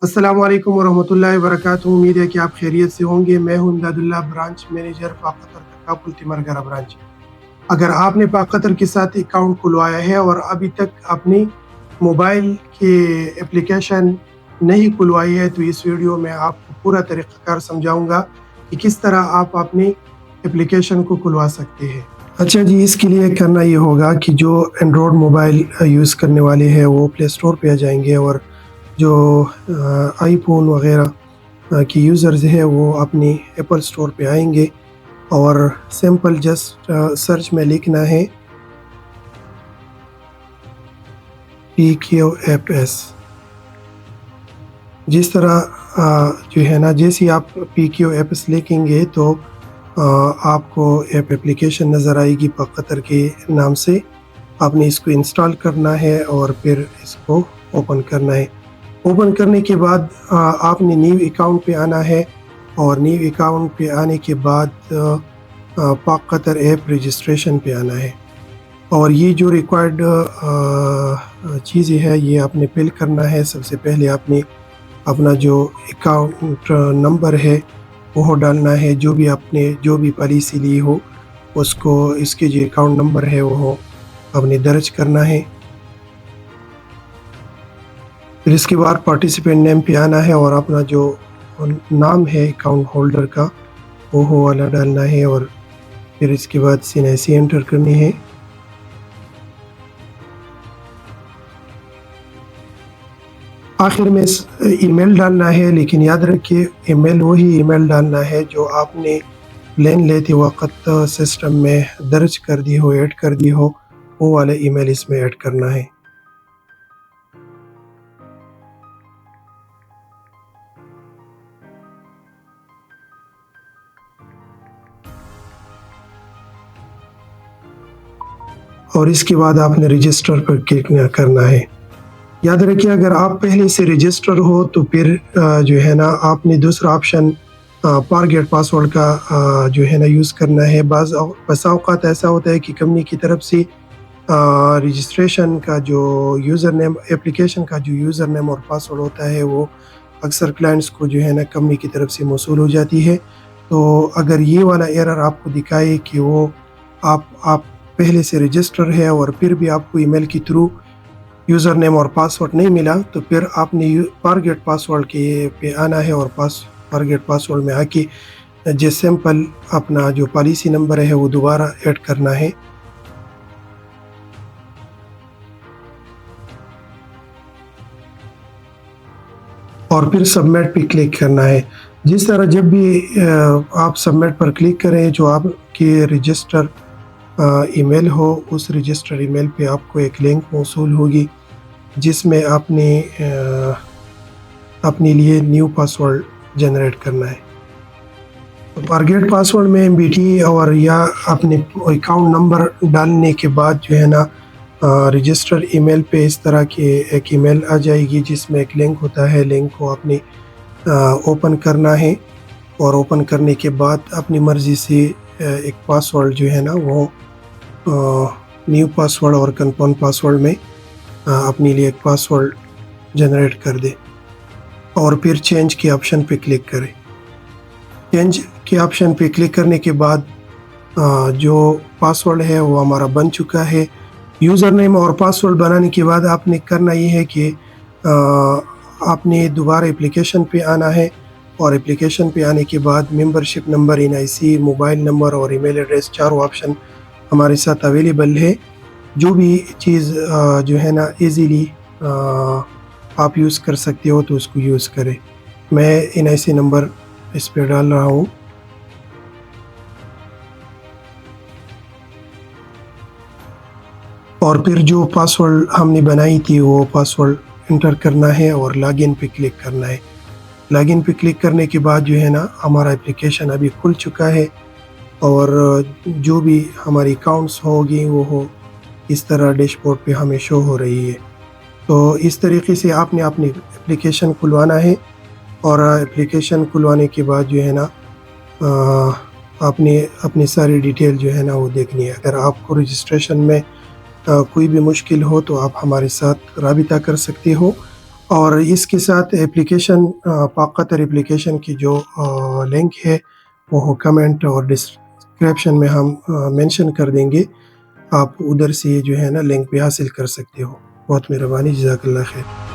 अस्सलामुअलैकुम वरहमतुल्लाहि वबरकातुहू। उम्मीद है कि आप खैरियत से होंगे। मैं हूं इमदादुल्लाह, ब्रांच मैनेजर पाक कतर तकापुल तिमरगरा ब्रांच। अगर आपने पाक कतर के साथ अकाउंट खुलवाया है और अभी तक अपनी मोबाइल के एप्लीकेशन नहीं खुलवाई है तो इस वीडियो में आपको पूरा तरीक़ाकार समझाऊंगा कि किस तरह आप अपनी एप्लीकेशन को खुलवा सकते हैं। अच्छा जी, इसके लिए करना ये होगा कि जो एंड्रॉयड मोबाइल यूज़ करने वाले हैं वो प्ले स्टोर पे आ जाएंगे और जो आईफोन वगैरह की यूज़र्स है वो अपनी एप्पल स्टोर पे आएंगे और सिंपल जस्ट सर्च में लिखना है PQFS। जिस तरह जो है ना, जैसे आप PQFS लिखेंगे तो आपको ऐप एप्लीकेशन नज़र आएगी पाक कतर के नाम से। आपने इसको इंस्टॉल करना है और फिर इसको ओपन करना है। ओपन करने के बाद आपने न्यू अकाउंट पे आना है और न्यू अकाउंट पे आने के बाद पाक कतर ऐप रजिस्ट्रेशन पे आना है और ये जो रिक्वायर्ड चीज़ें है ये आपने फिल करना है। सबसे पहले आपने अपना जो अकाउंट नंबर है वो डालना है, जो भी पॉलिसी ली हो उसको इसके जो अकाउंट नंबर है वो आपने दर्ज करना है। फिर इसके बाद पार्टिसिपेंट नेम पे आना है और अपना जो नाम है अकाउंट होल्डर का वो वाला डालना है और फिर इसके बाद CNIC एंटर करनी है। आखिर में ईमेल डालना है, लेकिन याद रखिए ईमेल वही ईमेल डालना है जो आपने प्लान लेते वक्त सिस्टम में दर्ज कर दी हो, ऐड कर दी हो, वो वाला ईमेल इसमें ऐड करना है। और इसके बाद आपने रजिस्टर पर क्लिक करना है। याद रखिए अगर आप पहले से रजिस्टर हो तो फिर जो है ना आपने दूसरा ऑप्शन फॉरगेट पासवर्ड का जो है ना यूज़ करना है। बस औक़ात ऐसा होता है कि कंपनी की तरफ से रजिस्ट्रेशन का जो यूज़र नेम, एप्लीकेशन का जो यूज़र नेम और पासवर्ड होता है वो अक्सर क्लाइंट्स को जो है ना कंपनी की तरफ से मौसूल हो जाती है। तो अगर ये वाला एरर आपको दिखाए कि वो आप पहले से रजिस्टर है और फिर भी आपको ईमेल के थ्रू यूज़र नेम और पासवर्ड नहीं मिला तो फिर आपने फॉरगेट पासवर्ड के पे आना है और फॉरगेट पासवर्ड में आके जो सिंपल अपना जो पॉलिसी नंबर है वो दोबारा ऐड करना है। और फिर सबमिट पे क्लिक करना है। जिस तरह जब भी आप सबमिट पर क्लिक करें जो आपके रजिस्टर ईमेल हो उस रजिस्टर ईमेल पे आपको एक लिंक मौसूल होगी जिसमें आपने अपने लिए न्यू पासवर्ड जनरेट करना है। फॉरगेट पासवर्ड में MBT और या अपने अकाउंट नंबर डालने के बाद जो है ना रजिस्टर ईमेल पे इस तरह की एक ईमेल आ जाएगी जिसमें एक लिंक होता है। लिंक को आपने ओपन करना है और ओपन करने के बाद अपनी मर्ज़ी से एक पासवर्ड जो है ना वो न्यू पासवर्ड और कन्फर्म पासवर्ड में अपने लिए एक पासवर्ड जनरेट कर दे और फिर चेंज के ऑप्शन पे क्लिक करें। चेंज के ऑप्शन पे क्लिक करने के बाद जो पासवर्ड है वो हमारा बन चुका है। यूज़र नेम और पासवर्ड बनाने के बाद आपने करना ये है कि आपने दोबारा एप्लीकेशन पे आना है और एप्लीकेशन पे आने के बाद membership number, NIC, mobile number और ईमेल एड्रेस चारों ऑप्शन हमारे साथ अवेलेबल है। जो भी चीज़ जो है ना इजीली आप यूज़ कर सकते हो तो उसको यूज़ करें। मैं NIC नंबर इस पे डाल रहा हूँ और फिर जो पासवर्ड हमने बनाई थी वो पासवर्ड इंटर करना है और लॉगिन पे क्लिक करना है। लॉगिन पे क्लिक करने के बाद जो है ना हमारा एप्लीकेशन अभी खुल चुका है और जो भी हमारी अकाउंट्स होगी वो इस तरह डैशबोर्ड पे हमें शो हो रही है। तो इस तरीके से आपने अपनी एप्लीकेशन खुलवाना है और एप्लीकेशन खुलवाने के बाद जो है ना आपने अपनी सारी डिटेल जो है ना वो देखनी है। अगर आपको रजिस्ट्रेशन में कोई भी मुश्किल हो तो आप हमारे साथ राबिता कर सकते हो اور اس کے ساتھ اپلیکیشن پاک قطر اپلیکیشن کی جو لنک ہے وہ کمنٹ اور ڈسکرپشن میں ہم مینشن کر دیں گے، آپ ادھر سے جو ہے نا لنک بھی حاصل کر سکتے ہو۔ بہت مہربانی، جزاک اللہ خیر۔